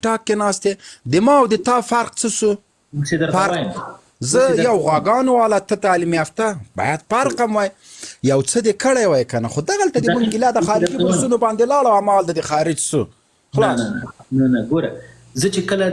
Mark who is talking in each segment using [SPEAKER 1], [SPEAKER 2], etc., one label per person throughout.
[SPEAKER 1] ټاک کې ناست دی د ما او د تا فرق څه سو فرق زه یو غواګانو والا ته تعلیم یافته باید فرق هم وای یو څه دې کړی وای که نه خو دغلته د مونږ ګیله د خارجي برسونو باندې لاړه همال د خارج سو خلاص
[SPEAKER 2] نه ګوره زه چې کله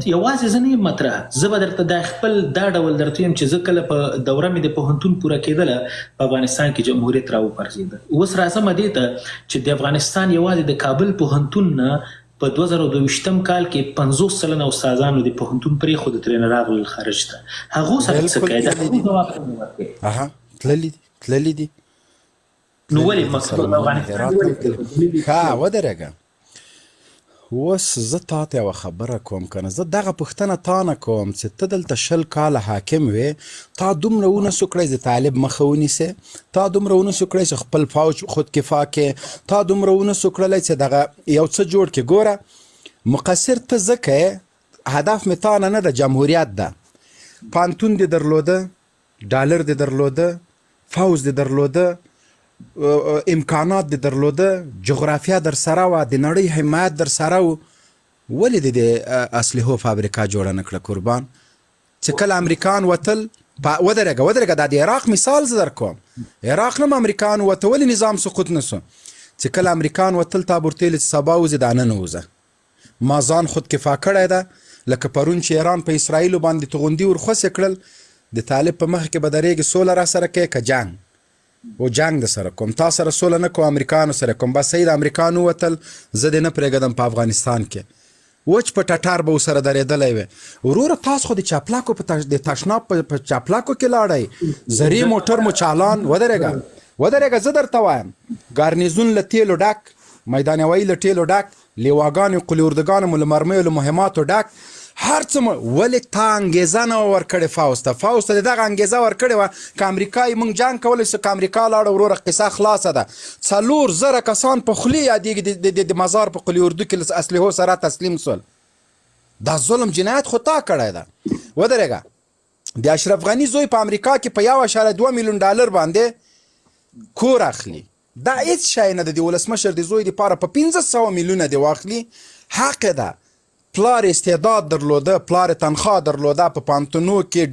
[SPEAKER 2] یوازې زه نه یم مطرح زه به درته دا خپل دا ډول درته یم چې زه کله په دوره مې د پوهنتون پوره کېدله په افغانستان کې جمهوریت راوپرځېده اوس راځم دې ته چې د افغانستان یوازې د کابل پوهنتون نه په 2022 کال کې 50 سلنه استادانو د پوهنتون پرېښود ترېنه راغلل خارج ته هغو سره څه کوي دا ځواب
[SPEAKER 1] اها تللي دي
[SPEAKER 2] نو ولې مقصود افغانستان
[SPEAKER 1] ښه ودرېږه اوس زه تا ته یوه خبره کوم که نه زه دغه پوښتنه تا نه کوم چې ته دلته 20 کاله حاکم وې تا دومره ونسو کړی چې طالب مخه ونیسې تا دومره ونسو کړی چې خپل فوج خودکفا کې تا دومره ونسو کړلی چې دغه یو څه جوړ کړې ګوره مقصر ته ځکه هدف مې تا نه ده جمهوریت ده پانتون دې درلوده ډالر دې درلوده فوز دې درلوده امکانات دې درلوده جغرافیا در سره وه د نړۍ حمایت در سره و ولې دې د اسلحو فابریکه جوړه نه کړه قربان چې کله امریکان وتل ودرېږه دا د عراق مثال زه در کوم عراق نه م امریکان وته ولې نظام سقوط نه سو چې کله امریکان وتل تا بورتیل چې سبا وځي دا نن وځه ما ځان خودکفا کړی ده لکه پرون چې ایران په اسرائیلو باندې توغندي ورخوسې کړل د طالب په مخ کې به درېږي سوله را سره کوې که جنګ و جنگ د سره کوم تا سره سوله نه کوم امریکانو سره کوم بس صحیح د امریکانو وتل زه دې نه پرېږدم په افغانستان کې وچ په ټټار به ورسره درېدلی وې وروره تاسو خو د چاپلاکو د تشناب په چاپلاکو کې لاړئ زري موټر مو چالان ودرېږه زه درته وایم ګارنیزون له تیلو ډک میدان هوایي له تیلو ډک لیواګانې قلي اردګانو مو له مرمیو له مهماتو ډک هر څه مو ولې تا انګېزه نه وه ورکړې فوز ته د دغه انګېزه ورکړې وه که امریکا یې موږ جنګ کولی سو که امریکا لاړه وروره قصه خلاصه ده 4,000 کسان په خولې یادېږي د مزار په قلي اردو کې اسلحو سره تسلیم سول دا ظلم جنایت خو تا کړی ده ودرېږه د اشرف غني زوی په امریکا کې په 1.2 میلیون ډالر باندې کور اخلي دا هېڅ شی نه ده د ولسمشر د زوی دپاره په 1500 میلیونه دې واخلي حق ده پلار استعداد درلوده پلار تنخواه درلوده په پانتونو کې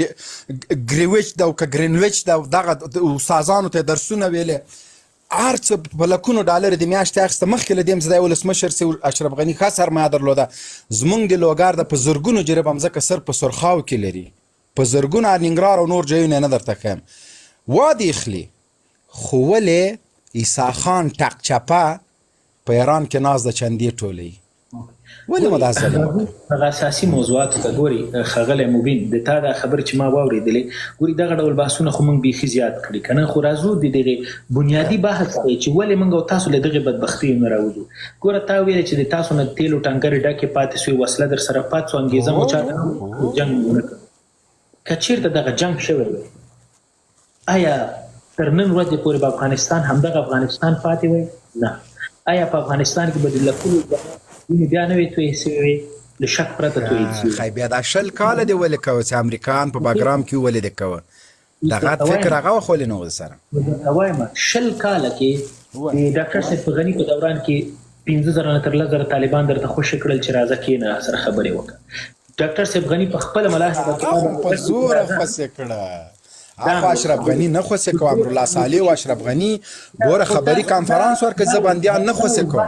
[SPEAKER 1] ګریویچ ده او که ګرینویچ ده دغه استادانو ته درسونه ویلې هر څه په لکونو ډالر د میاشتې اخیسته مخکې له دې هم زه د ولسمشر سي اشرف غني ښه سرمایه درلوده زمونږ د لوګر د په زرګونو جریب هم ځکه سر په سرخاو کې لري په زرګونو ننګرهار او نور ځایونه نه درته ښیم وادي اخلي خو ولې عیسی خان ټق چپه په ایران کې ناز د چندې ټولوي ولې مو دا ظلم
[SPEAKER 2] هغه اساسي موضوعاتو ته ګوري ښاغلی مبین د تا دا خبرې چې ما واورېدلې ګوري دغه ډول بحثونه خو موږ بیخي زیات کړي که نه خو راځو د دغې بنیادي بحث دی چې ولې موږ او تاسو له دغې بدبختیو نه راوځو ګوره تا ویلې چې د تاسو نه تیلو ټانکرې ډکې پاتې سوې وسله در سره پاتې سو انګېزه مو چاته جنګ ونه کړ که چېرته دغه جنګ شوی وی آیا تر نن ورځې پورې به افغانستان همدغه افغانستان پاتې وی نه آیا په افغانستان کې به د لکونو بیا نه وي تویې سوې وې له شک پرته تویې سوې
[SPEAKER 1] بیا دا 20 کاله دې ولې کوه چې امریکایان په باګرام کې ولې دې کوه دغه فکر هغه وخت ولې نه و سره
[SPEAKER 2] درته وایم 20 کاله کې د ډاکټر صاحب غني په دوران کې 15,000 نه تر 10,000 طالبان درته خوشې کړل چې راځه کښېنه سره خبرې وکړه ډاکټر صاحب غني په خپله ملاحظه
[SPEAKER 1] په زوره خوسې کړه اخو اشرف غني نه خوسې کوه امرالله صالح او اشرف غني ګوره خبري کانفرانس ورکړه زه بندیان نه خوسې کوم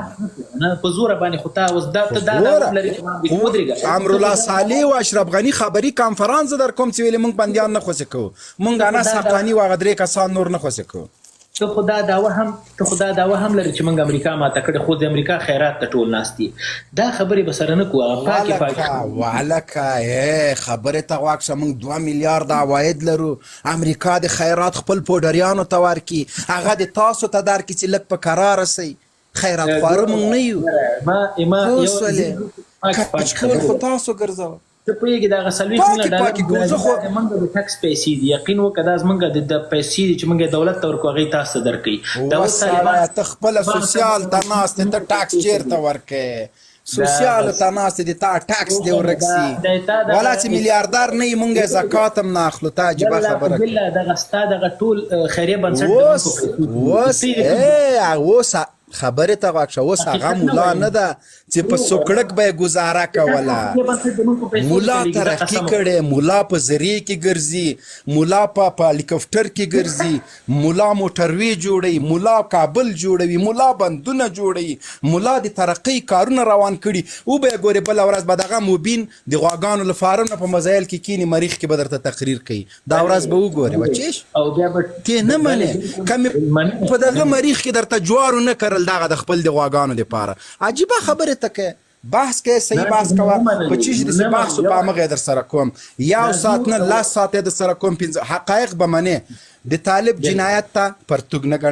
[SPEAKER 2] نه په زوره باندې خو تا اوس دا لري چې
[SPEAKER 1] امرالله صالح او اشرف غني خبري کانفرانس در کوم چې ویلې موږ بندیان نه خوسې کوو موږ انس حقاني او هغه 3 کسان نور نه خوسې کوو
[SPEAKER 2] ته خو دا دعوه هم لري چې موږ امریکا ماته کړې خو د امریکا خیرات ته ټول ناست دي دا خبرې به سره نه کوو هغه پاکې
[SPEAKER 1] وهلکه خبرې ته غوږ شه موږ 2 میلیارده عواید لرو امریکا د خیرات خپل پوډریانو ته ورکړي هغه د تاسو ته درکړي چې لږ په کراره سئ خیرات خواره موږ نه یو اوسولې خو تاسو ګرځوه
[SPEAKER 2] ته پوهېږې دغه 40 ډالر موږ د ټکس پیسې دي یقین وکړه دا زموږ د پیسې دي چې موږ دولت ته ورکړو هغې تاسو ته درکوي
[SPEAKER 1] وسړیه ته خپله سوسیال ته ناست ته ټاکس چېرته ورکوې سوسیال ته ناست دي تا ټاکس دې ورک سي والا چې میلیاردر نه یې مونږ زکات هم نه اخلو تا عجیبه خبره
[SPEAKER 2] بالله دغه ستا دغه ټول خیریه بنسټ
[SPEAKER 1] اوس خبرې ته غوږ شه اوس هغه مولا نه ده چې په سوکړک به یې گزاره کوله مولا ترقي کړی مولا په ذریعې کې ګرځي مولا په هلیکاپټر کې ګرځي مولا موټروي جوړوي مولا کابل جوړوي مولا بندونه جوړوي مولا د ترقۍ کارونه روان کړي او به یې ګورې بله ورځ به دغه مبین د غواګانو له فارم نه په مزایل کې کینی مریخ کې به درته تقریر کوي دا ورځ به وګورې بچیش ته نه منې که مې په دغه مریخ کې درته جوارو نه کرل دغه د خپل د غواګانو دپاره عجیبه خبرې ته کوې بحث کې صحیح بحث کوه په چیش دې بحث په هغه در سره کوم یو ساعت نه لاس ساعت در سره کوم حقایق به منې د طالب جنایت ته پرتګ نه